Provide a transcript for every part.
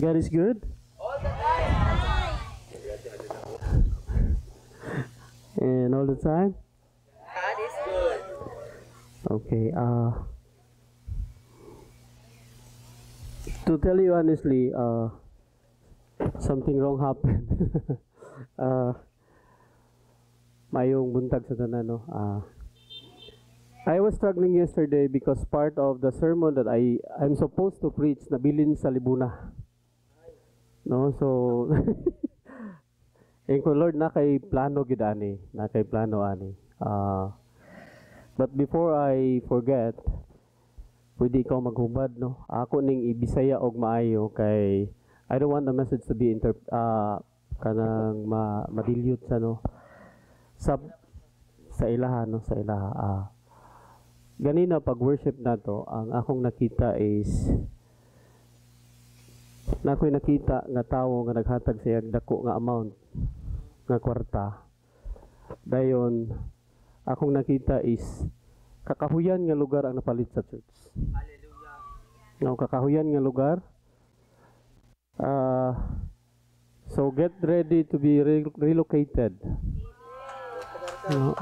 God is good? All the time. And all the time? God is good. Okay, to tell you honestly, something wrong happened. Mayong buntag sa tanan, no? I was struggling yesterday because part of the sermon that I'm supposed to preach nabilin sa Libuna. No, so ko Lord na kay plano gid ani, na kay plano ani. But before I forget, pwede ikaw maghubad, no? Ako ning ibisaya og maayo kay I don't want the message to be kanang ma-dilute sa no sa ilaha, no, sa ilaha. Ganina pag worship nato, ang akong nakita is nakoy nakita nga tawo nga naghatag sa iyang dako nga amount nga kwarta. Dayon akong nakita is kakahuyan nga lugar ang napalit sa church. Hallelujah. No, kakahuyan nga lugar. So get ready to be relocated. No.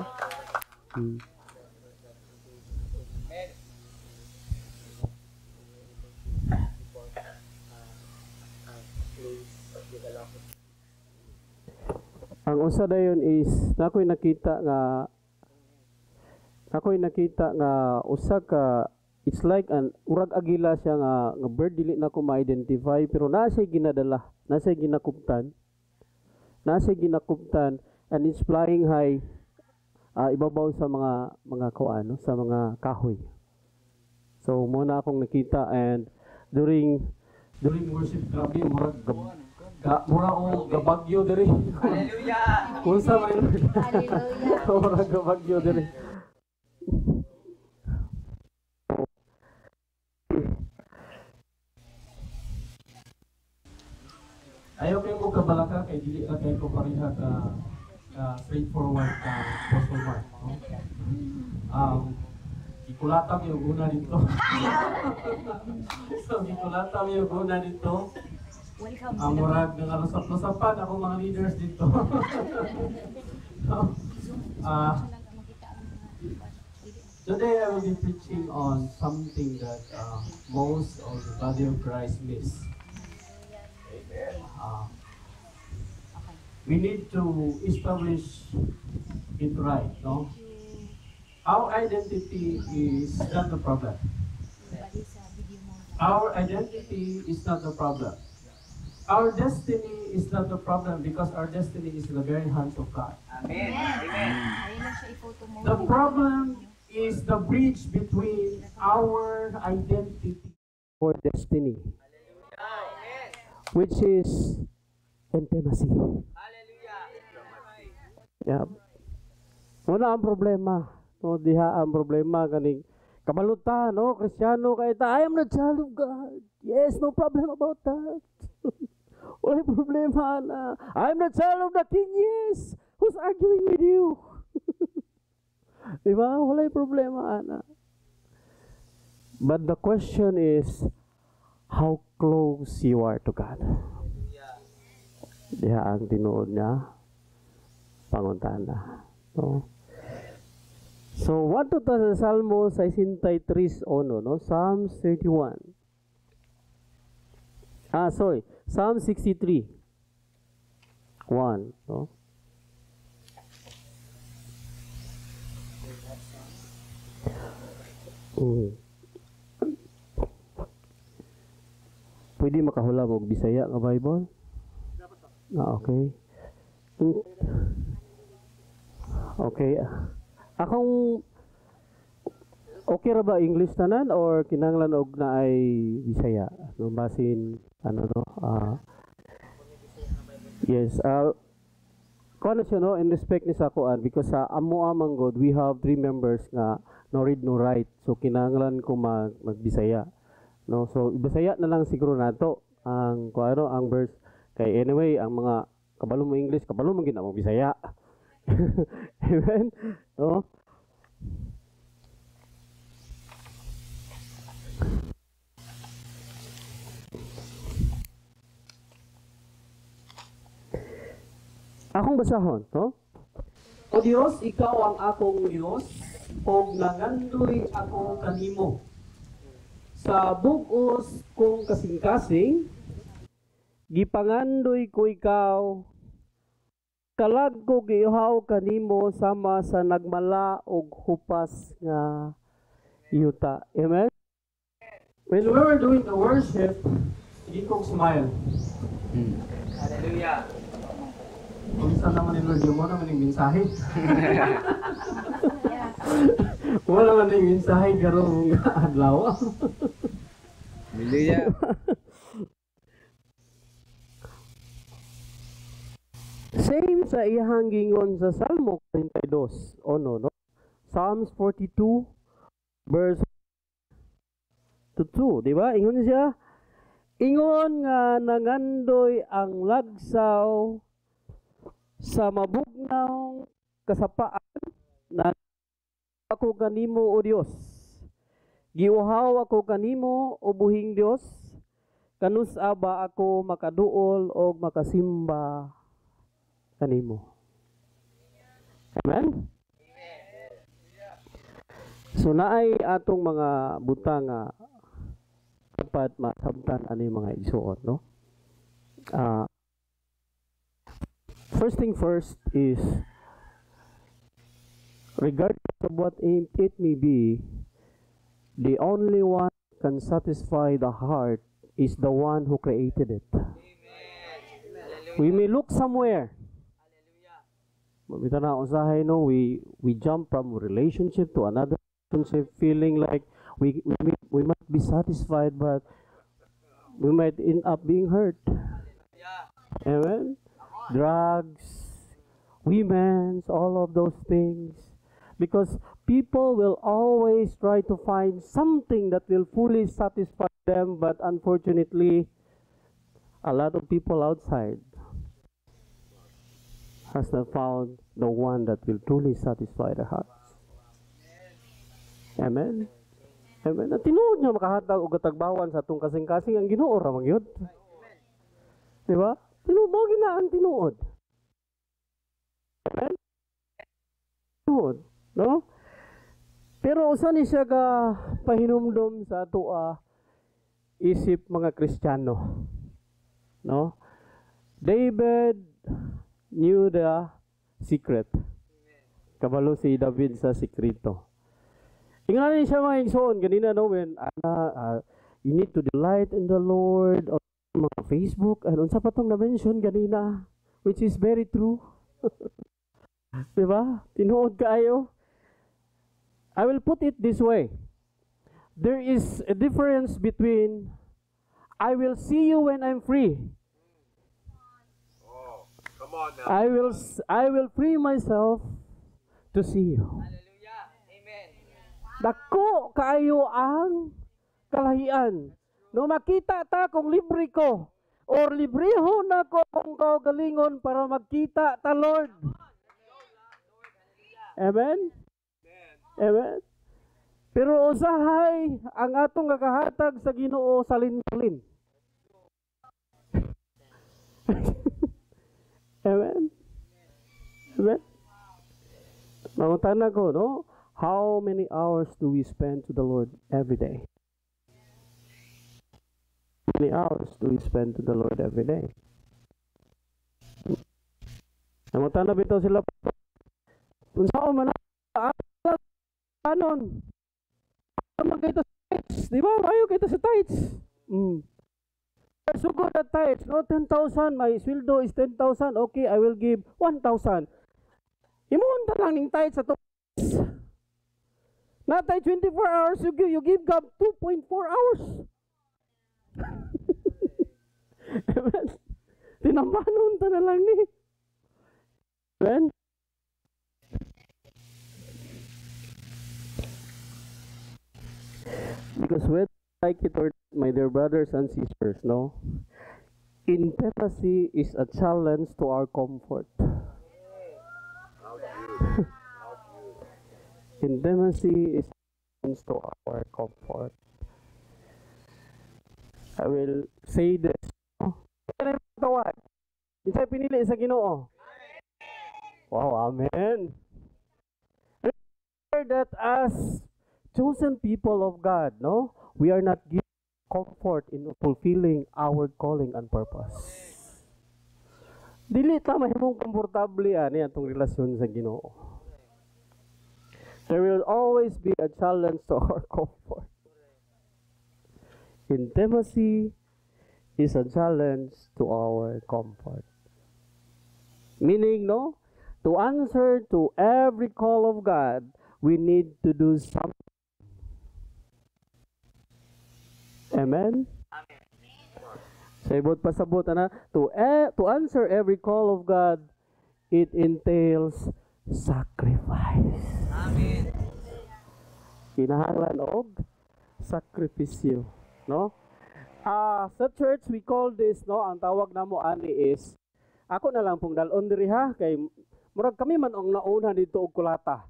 Ang usa dayon is nakoy nakita nga usa ka it's like an urag agila siya nga bird, dili na ko ma-identify pero naa siya ginadala, naa siya ginakuptan and it's flying high ibabaw sa mga kuano, sa mga kahoy. So muna akong nakita, and during worship, grabe murag gabagyo diri. Hallelujah. Kunsa man Hallelujah. murag gabagyo diri. Ayaw kayo ko kabalaka kay dili ra kay ko pareha ka straightforward ka Apostle Mark, no? Ikulatam yung una dito. So ikulatam yung una dito. Welcome Ang murag nga lusap-lusapan ako mga leaders dito. Today I will be preaching on something that most of the body of Christ miss. We need to establish it right, no? Our identity is not the problem. Our identity is not the problem. Our destiny is not the problem, because our destiny is in the very hands of God. Amen. Amen. The problem is the bridge between our identity or destiny, which is intimacy. Hallelujah. Yeah. Wala ang problema. No, diha ang problema kaning kabalutan, no, Kristiyano kay ta, I am the child of God. Yes, no problem about that. Wala problema na. I am the child of the King. Yes. Who's arguing with you? Diba? Wala problema ana. But the question is how close you are to God. Diha ang tinuod niya panguntahan na. No? So, what to sa Salmo 63:1, no? Psalms 31. Psalm 63. 1, no? Pwede makahula mo Bisaya nga Bible? Okay. Okay. Akong okay ra ba English tanan or kinahanglan og na ay Bisaya? No, basin ano no? Yes. Kuno siya, no, in respect ni sa kuan, because sa amo amang God we have 3 members nga no read no write. So kinahanglan ko magbisaya. No, so Bisaya na lang siguro nato ang kuano ang verse kay anyway ang mga kabalo mo English, kabalo mo gid mo Bisaya. Amen. No? Akong basahon, no? O Dios, ikaw ang akong Dios, o nangandoy ako kanimo. Sa bugos kong kasing-kasing, gipangandoy ko ikaw, kalag ko giuhaw kanimo sama sa nagmala og hupas nga yuta. Amen? When we were doing the worship, hindi kong smile. Hallelujah. Kung saan naman yung Lord, mo naman yung mensahe. Wala naman yung mensahe, garong adlaw. Hallelujah. Same sa iyang gingon sa Salmo 42. O no? Psalms 42, verse 2, di ba? Ingon siya, ingon nga nangandoy ang lagsaw sa mabugnaw kasapaan na ako kanimo o Dios. Giuhaw ako kanimo o buhing Dios. Kanus-a ba ako makaduol o makasimba kanimo. Amen? So naay atong mga butang nga dapat masabtan ano yung mga igsuon, no? First thing first is, regardless of what it may be, the only one who can satisfy the heart is the one who created it. We may look somewhere. Mabita na usahay, no? We jump from relationship to another relationship, feeling like we might be satisfied, but we might end up being hurt. Amen? Drugs, women, all of those things. Because people will always try to find something that will fully satisfy them, but unfortunately, a lot of people outside has not found the one that will truly satisfy their hearts. Amen? Amen. At tinuod niya makahatag o katagbawan sa atong kasing-kasing ang Ginoo ra man gyud. Di ba? Tinuod na ang tinuod. Amen? Tinuod, no? Pero usa ni siya ka pahinumdom sa ato isip mga Kristiyano. No? David knew the secret. Kabalo si David sa sikreto. Ingnan siya mga igsoon ganina, no, when you need to delight in the Lord on mga Facebook and unsa pa tong na-mention ganina, which is very true. Diba? Tinuod kaayo. I will put it this way. There is a difference between I will see you when I'm free. Oh, come on now. I will free myself to see you. Hallelujah. Amen. Dako kaayo ang kalahian. No makita ta kung libre ko or libreho na ko kung kaugalingon para magkita ta, Lord. Amen? Amen? Pero usahay ang atong kakahatag sa Ginoo salin-salin. Amen? Amen? Mangutana ko, no? How many hours do we spend to the Lord every day? How many hours do we spend to the Lord every day? Mangutana bitaw sila, unsao man anon? Magkita sa tights, di ba? Ayaw kita sa tights. So good at tights, no? 10,000, my sweldo is 10,000. Okay, I will give 1,000. Imunta lang ng tights sa tights. Natay 24 hours, you give God 2.4 hours. Amen? Tinambanon ta na lang ni. Amen? Because whether like it or not, my dear brothers and sisters, no? Intimacy is a challenge to our comfort. Intimacy is a challenge to our comfort. I will say this. No? Kaya tawad. Isa'y pinili sa Ginoo. Wow, amen. Remember that as chosen people of God, no, we are not given comfort in fulfilling our calling and purpose. Dili ta mahimong komportable ani atong relasyon sa Ginoo. There will always be a challenge to our comfort. Intimacy is a challenge to our comfort. Meaning, no, to answer to every call of God, we need to do something. Amen? Sa ibot pasabot na, to answer every call of God, it entails sacrifice. Amen. Kinahanglan og sakripisyo, no? Sa church we call this, no, ang tawag namo ani is, ako na lang pong dalon diri ha, kay murag kami man ang nauna dito og kulata.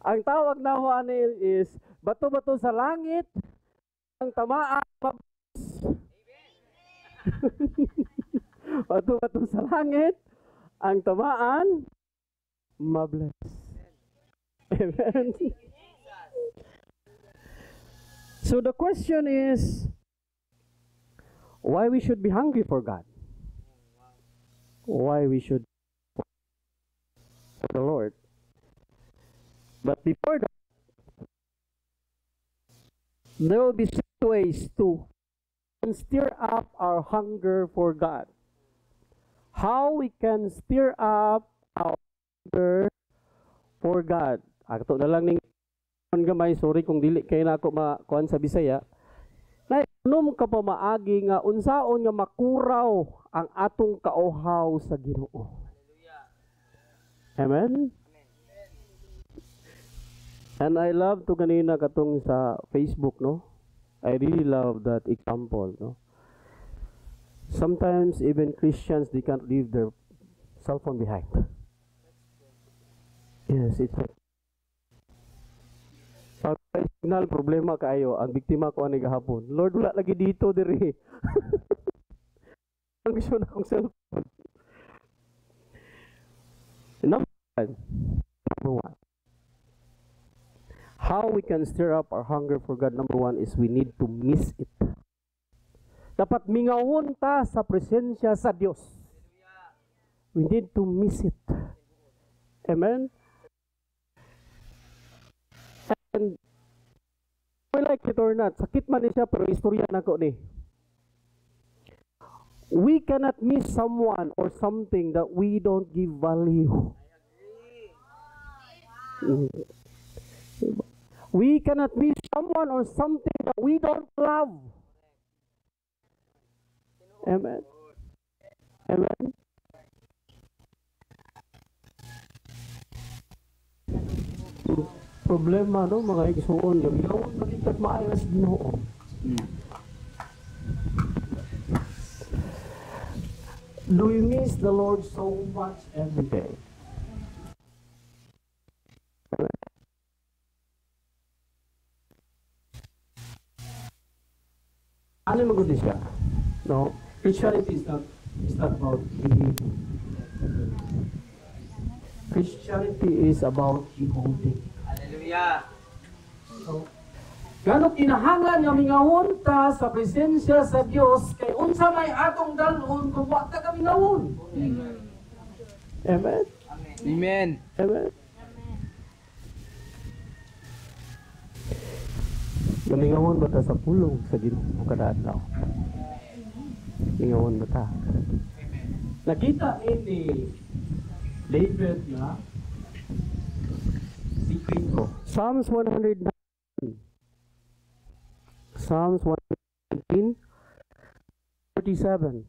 Ang tawag namo ani is bato-bato sa langit, ang tamaan bato-bato sa langit, ang tamaan mabless. Amen. So the question is, why we should be hungry for God? Why we should for the Lord? But before that, there will be 6 ways to stir up our hunger for God. How we can stir up our hunger for God. Ato na lang ning gamay, sorry kung dili kay na ako makuan sa Bisaya. Na inom ka pa maagi nga unsaon nga makuraw ang atong kauhaw sa Ginoo. Amen. And I love to kanina katong sa Facebook, no? I really love that example, no? Sometimes even Christians, they can't leave their cell phone behind. Yes, it's like signal problema kayo ang biktima ko ani gahapon. Lord, wala lagi dito diri. Ang gusto na akong cellphone. Number one. How we can stir up our hunger for God, number one, is we need to miss it. Dapat mingawon ta sa presensya sa Dios. We need to miss it. Amen? And we like it or not, sakit man ni siya pero istorya na ko ni. We cannot miss someone or something that we don't give value. We cannot miss someone or something that we don't love. Amen. Amen. Problema, no, mga igsuon, yung magiging maayos Ginoo. Do you miss the Lord so much every day? Ano magod siya? No, Christianity is not about believing. Christianity is about beholding. Hallelujah. So, ganong kinahanglan nga mingawon ta sa presensya sa Dios kay unsa may atong dalon kung wa ta kami ngawon. Amen. Amen. Amen. Gamingawon ba ta sa pulong sa Ginoo kada adlaw? Mingawon ba ta? Nakita ni David nga secret ko. Psalms 119. Psalms 119, 47.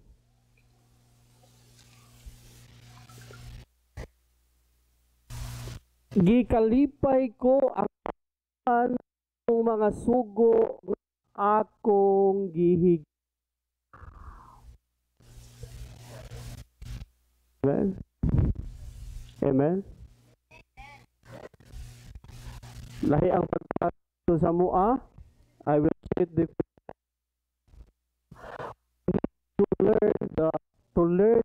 Gikalipay ko ang mga sugo akong gihig. Amen. Amen. Lahi ang pagkato sa mua. I will sit the to learn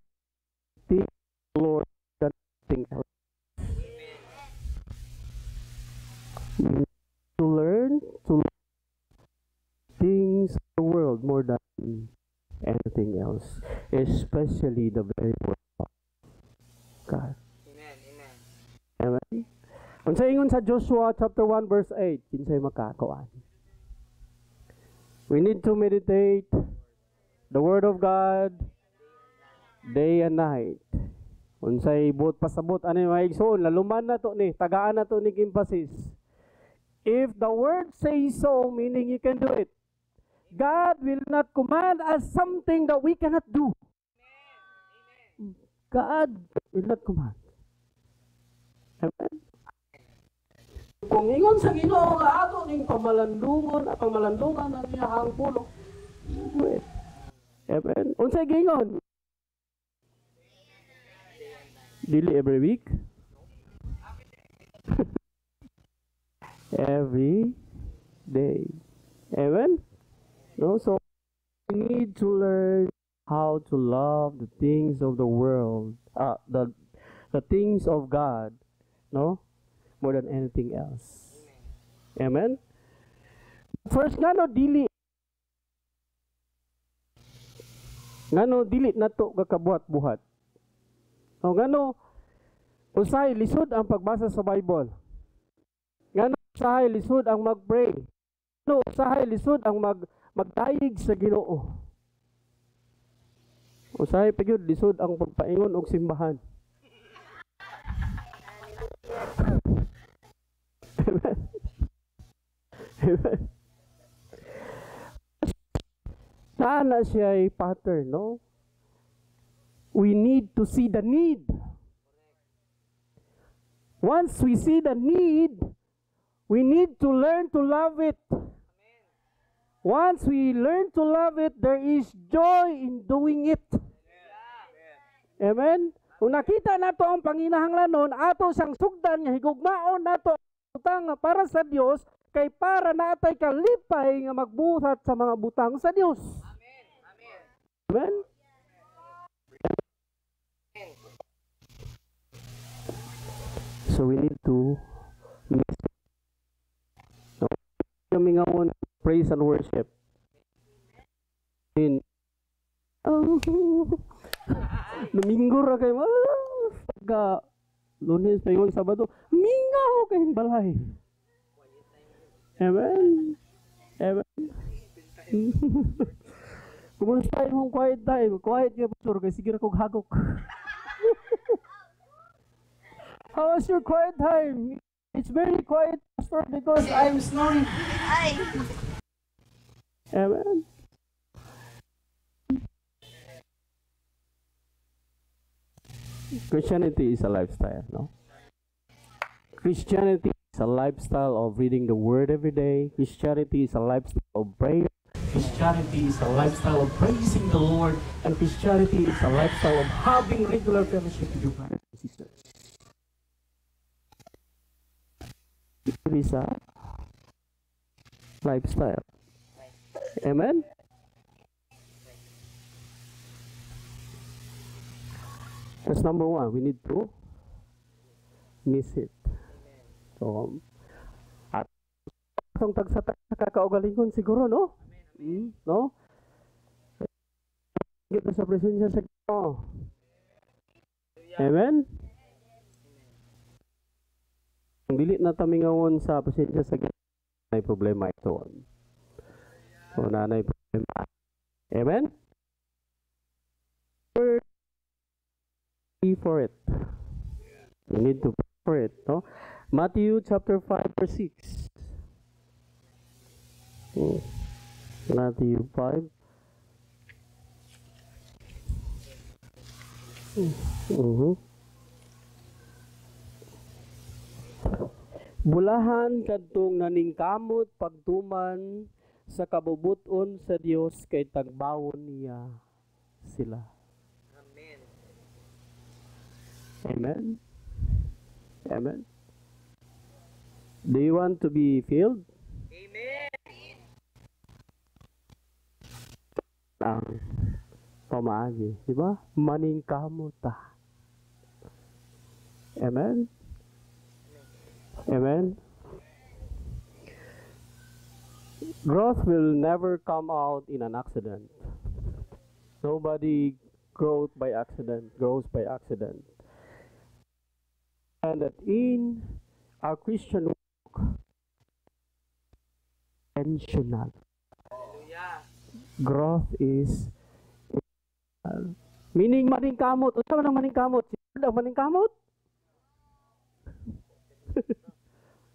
especially the very word of God. Amen. Amen. Amen. Unsa ingon sa Joshua chapter 1 verse 8, kinsay makakuan. We need to meditate the word of God day and night. Unsay buot pasabot ani mga igsoon, laluman na to ni, tagaan na to ni emphasis. If the word says so, meaning you can do it. God will not command us something that we cannot do. God will not command. Amen. Kung ingon sa Ginoo nga ato ning pamalandungon at pamalandungan ang iyang pulo. Do it. Amen. Unsay gingon? Dili every week. Every day. Amen. No, so we need to learn how to love the things of the world, the things of God, no, more than anything else. Amen. First, ngano dili nato kakabuhat-buhat. O ngano usay lisod ang pagbasa sa Bible. Ngano usahay lisod ang mag-pray. Ngano usahay lisod ang magtayig sa Ginoo. Usahay pa gyud lisod ang pagpaingon og simbahan. Amen. Amen. Sana siya ay pattern, no? We need to see the need. Once we see the need, we need to learn to love it. Once we learn to love it, there is joy in doing it. Amen? Kung nakita nato ang panginahanglanon, ato siyang sugdan nga higugmaon nato utang para sa Dios kay para naatay kalipay nga magbuhat sa mga butang sa Dios. Amen. So we need to kami ngawon praise and worship. Domingo ra kay pagka Lunes pa yun, Sabado, mingaw kay balay. Amen. Amen. Kumusta yung quiet time? Quiet ka, Pastor, kaya sige na kong hagok. How was your quiet time? It's very quiet, Pastor, because I'm snoring. Amen. Christianity is a lifestyle, no? Christianity is a lifestyle of reading the Word every day. Christianity is a lifestyle of prayer. Christianity is a lifestyle of praising the Lord. And Christianity is a lifestyle of having regular fellowship with your brothers and sisters. It is a lifestyle. Amen? That's number one. We need to miss it. So, at itong tagsa kakaugalingon siguro, no? No? Kita sa presensya sa Ginoo. Amen? Ang dili na tamingawon sa presensya sa Ginoo, may problema ito. So, nanay problema. Amen? Pray for it. We need to pray for it, no? Matthew chapter 5 verse 6. Matthew 5. Bulahan kadtong naningkamot pagtuman sa kabubuton sa Dios kay tagbawon niya sila. Amen. Amen. Do you want to be filled? Amen. Pamaagi, di ba? Maningkamot ta. Amen. Amen. Growth will never come out in an accident. Nobody growth by accident, grows by accident. And that in our Christian walk, intentional. Hallelujah. Growth is meaning maning kamot. Unsa man ang maning kamot? Sino ang maning kamot?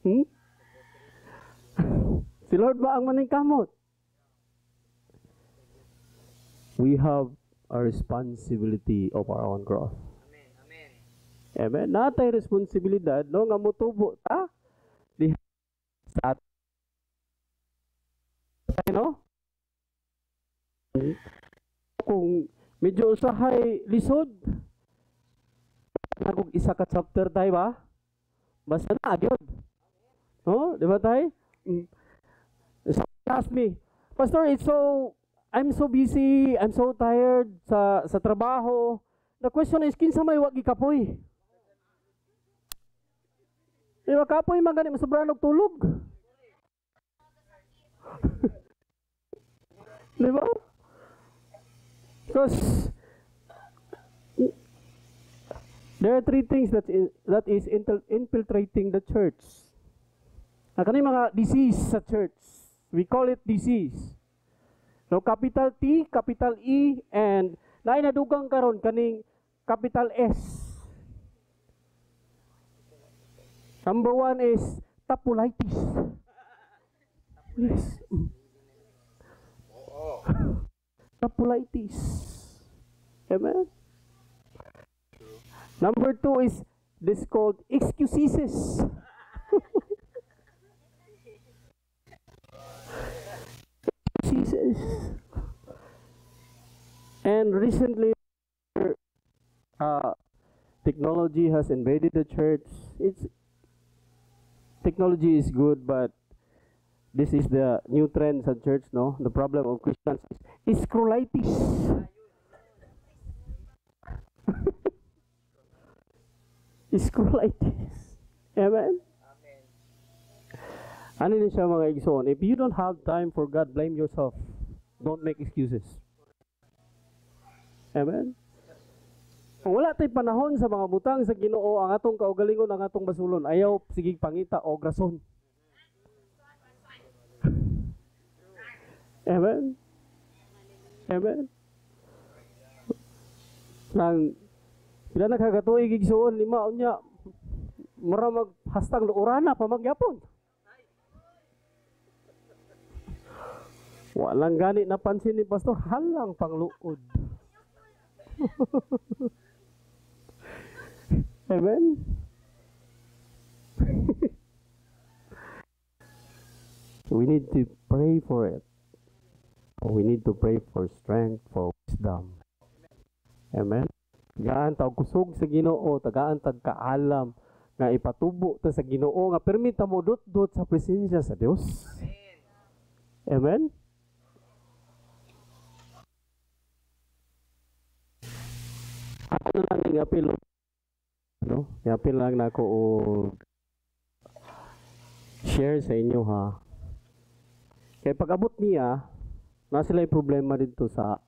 Hmm? Si Lord ba ang maning kamot? We have a responsibility of our own growth. Amen. Amen. Amen. Natay responsibilidad no nga motubo ta di sa no? Kung medyo usahay lisod kung isa ka chapter tayo ba? Basta na gyud. No, di ba tay? Ask me, Pastor, I'm so busy, I'm so tired sa trabaho. The question is, kinsa may wagi kapoy? Di ba kapoy magani masobra og tulog? Di ba? Because there are three things that is infiltrating the church. Kani mga disease sa church. We call it disease. So capital T, capital E, and naay nadugang karon kaning capital S. Number one is tapulitis. Yes. Tapulitis. Amen. Number two is this called excuses. Excuses. And recently, technology has invaded the church. Technology is good, but this is the new trend sa church, no? The problem of Christians is scrollitis. Scrollitis. Amen? Amen. Ano din siya mga igsoon? If you don't have time for God, blame yourself. Don't make excuses. Amen? Kung wala tayong panahon sa mga butang sa Ginoo, ang atong kaugalingon, ang atong basulon, ayaw sigig pangita o grason. Amen? Amen? Nang pila nakagatuig igsuon lima unya mura maghastang luurana pa magyapon. Walang gani napansin ni pastor, halang pangluod. Amen. We need to pray for it. We need to pray for strength, for wisdom. Amen. Tagaan tawag kusog sa Ginoo, tagaan tag kaalam nga ipatubo ta sa Ginoo nga permita mo dot sa presensya sa Dios. Amen. Ako na lang ng apil, no? Apil lang na ako o share sa inyo ha. Kaya pag abot niya, na sila yung problema dito sa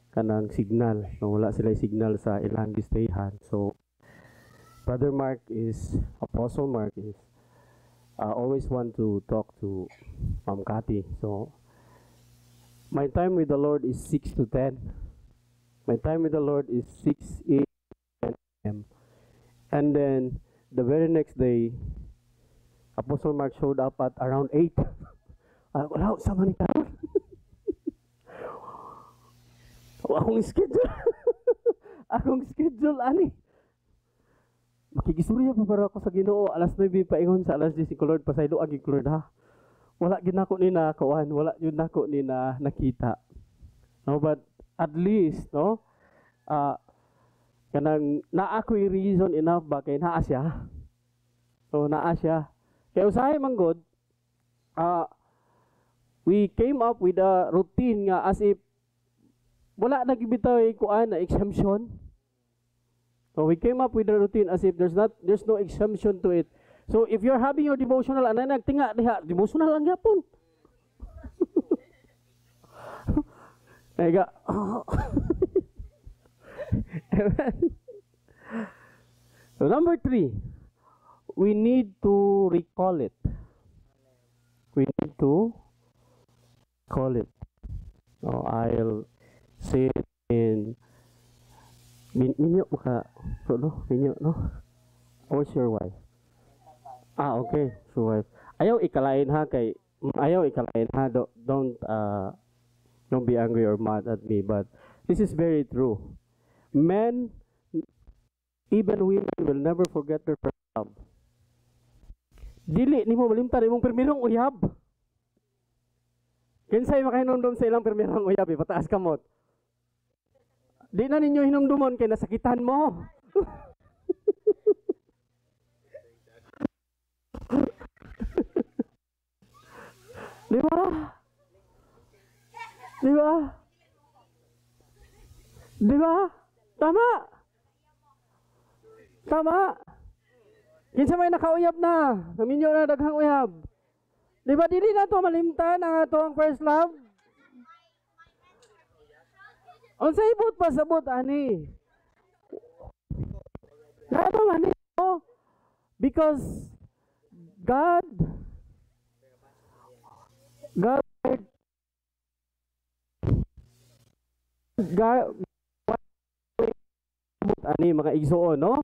kanang signal. No, wala sila yung signal sa ilang gistayhan. So, Brother Mark is, Apostle Mark is, always want to talk to Ma'am Cathy. So, my time with the Lord is 6 to 10. My time with the Lord is 6 a.m. And then, the very next day, Apostle Mark showed up at around 8. Wala, sama ni karon. Akong schedule. Akong schedule, ani. Makikisurya pa para ako sa Ginoo. Alas 9 pa ingon sa alas 10 si Lord. Pasaylo agi Lord ha. Wala ginako ni na kawan. Wala yun nako ni na nakita. No, but at least, no, kanang naa ko'y reason enough ba kay naa siya. So, naa siya. Kaya usahay manggod, we came up with a routine nga as if wala nagibitaw kuan na exemption. So we came up with a routine as if there's no exemption to it. So if you're having your devotional, anay nagtinga diha, devotional lang gyapon. Naiga. Amen. So number 3, we need to recall it. We need to call it. No, I'll say it in minyo maka no minyo no. Or your wife. Okay, your wife. Ayaw ikalain ha kay ayaw ikalain ha. Don't be angry or mad at me, but this is very true. Men, even women, will never forget their first love. Dili nimo malimtan imong primerong uyab. Kinsay makahinumdum sa ilang primerong uyab, pataas kamot. Di na ninyo hinumdumon kay nasakitan mo. Di ba? Di ba? Di ba? Tama. Tama. Kinsa may nakauyab na. Naminyo na daghang uyab. Di ba dili na to malimtan ang atong first love? Unsa ibot pa sabot ani? Nato man ito. Because God ani mga igsoon, no?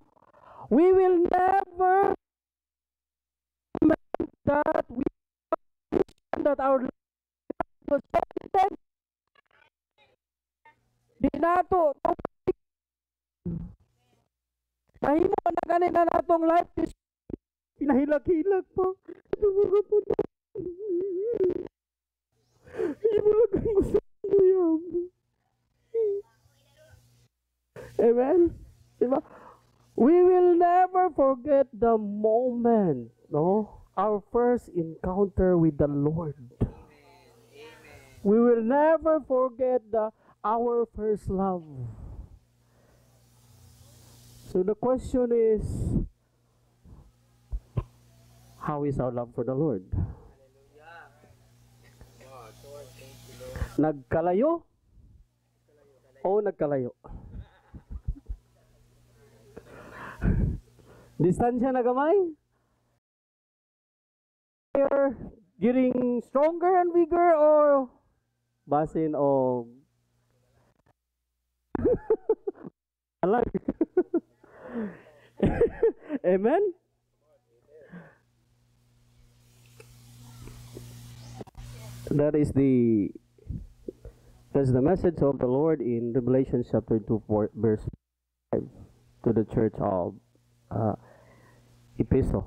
We will never that we that our life was so di nato mahimo na ganin na natong life is pinahilag-hilag pa. Ibulagan mo sa uyab. Amen? Diba? We will never forget the moment, no? Our first encounter with the Lord. We will never forget our first love. So the question is, how is our love for the Lord? Nagkalayo o nagkalayo? Distansya na gamay? You're getting stronger and bigger or basin o alag? Amen? That's the message of the Lord in Revelation chapter 2 verse 5 to the church of Ephesus.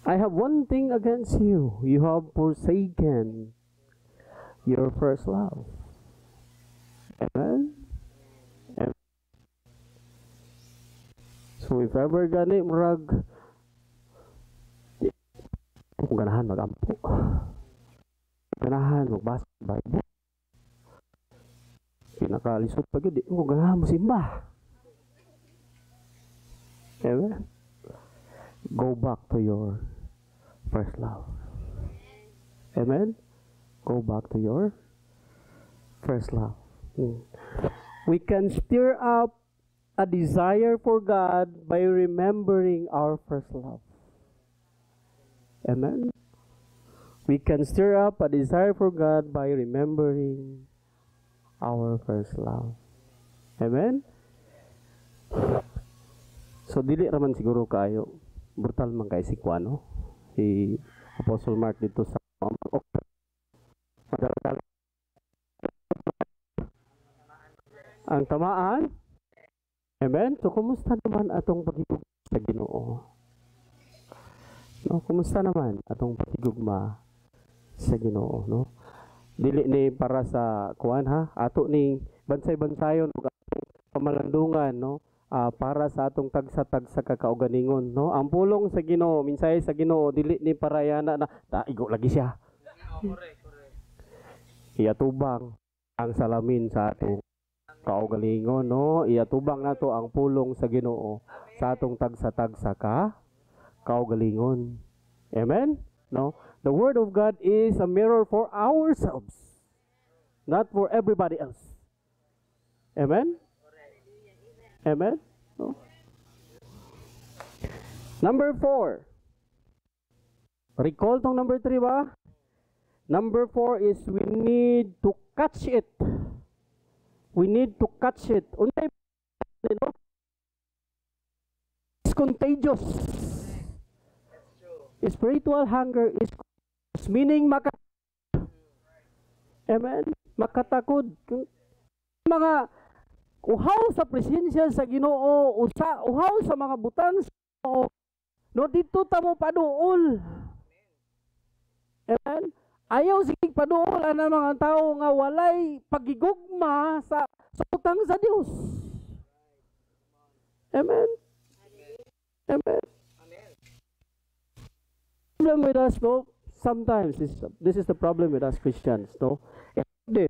I have one thing against you. You have forsaken your first love. Amen? Amen. So if ever gani murag kung ganahan magampo, ganahan magbasa ng Bible, pinakalisod pag yun, kung ganahan mo simba. Amen? Go back to your first love. Amen? Go back to your first love. We can stir up a desire for God by remembering our first love. Amen? We can stir up a desire for God by remembering our first love. Amen? So, dili raman siguro kayo. Brutal man kay si Kuano. Si Apostle Mark dito sa ang tamaan. Amen? So, kumusta naman atong pagigugma sa Ginoo? No, kumusta naman atong pagigugma sa Ginoo, no? Dili ni para sa kuan ha, ato ning bansay-bansayon ug pamalandungan, no? Para sa atong tagsa-tagsa kakauganingon, no? Ang pulong sa Ginoo, minsay sa Ginoo dili ni parayana na igo lagi siya. Correct. Iatubang ang salamin sa atong kaugalingon, no? Iatubang nato ang pulong sa Ginoo sa atong tagsa-tagsa kaugalingon. Amen? No? The Word of God is a mirror for ourselves, not for everybody else. Amen? Amen? No? Number 4. Recall tong number 3 ba? Number 4 is we need to catch it. We need to catch it. Unsay, you know? It's contagious. Spiritual hunger is meaning Amen? Makatakod. Mga uhaw sa presensya sa Ginoo, uhaw sa mga butang sa Ginoo. No, dito ta mo paduol. Amen? Ayaw sige paduol ana mga tao nga walay pagigugma sa butang sa Dios. Amen? Amen? Problem with us, no? Sometimes this is the problem with us Christians, no? This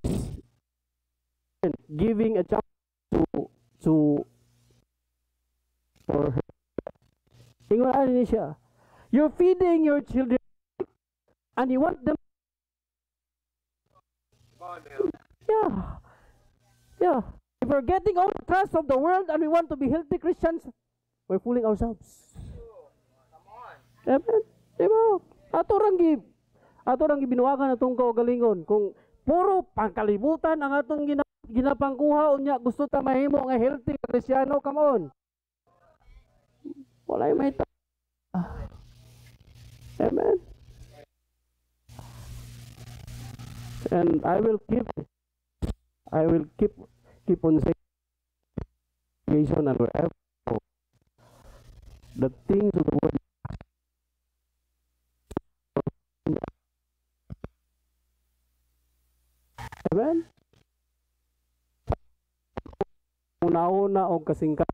giving a chance to for ingon ani siya. You're feeding your children and you want them. Yeah. If we're getting all the trust of the world and we want to be healthy Christians, we're fooling ourselves. Amen. Diba? Ato rang binuwagan atong kaugalingon kung puro pangkalibutan ang atong ginapangkuha unya gusto ta mahimo nga healthy Kristiyano, come on. Wala may Amen. And I will keep on saying and wherever the things of the world. Amen? Una-una o kasingkat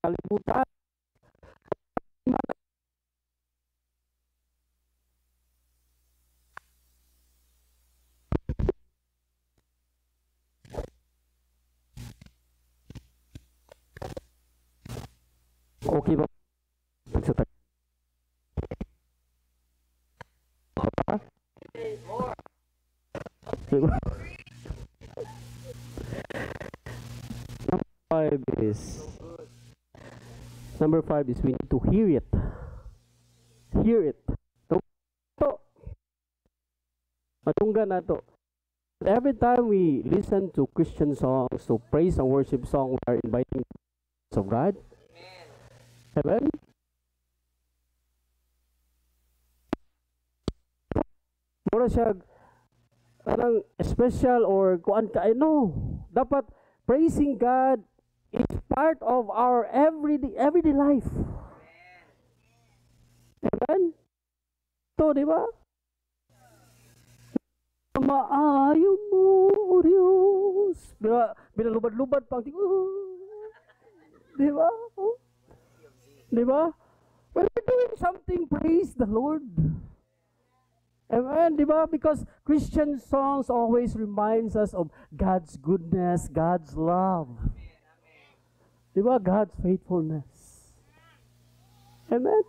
kalibutan. Okay ba? Number five is we need to hear it. Hear it. Matunggan na to. Every time we listen to Christian songs, to praise and worship song, we are inviting the of God. Amen. Mura siya parang special or kuan ka, no. Dapat praising God is part of our everyday life. Amen. To, di ba? Maayo mo, O Diyos. Bila lubad-lubad pang di ba? Oh. Di ba? When we're doing something, praise the Lord. Amen, di ba? Because Christian songs always reminds us of God's goodness, God's love. Di ba? God's faithfulness. Amen.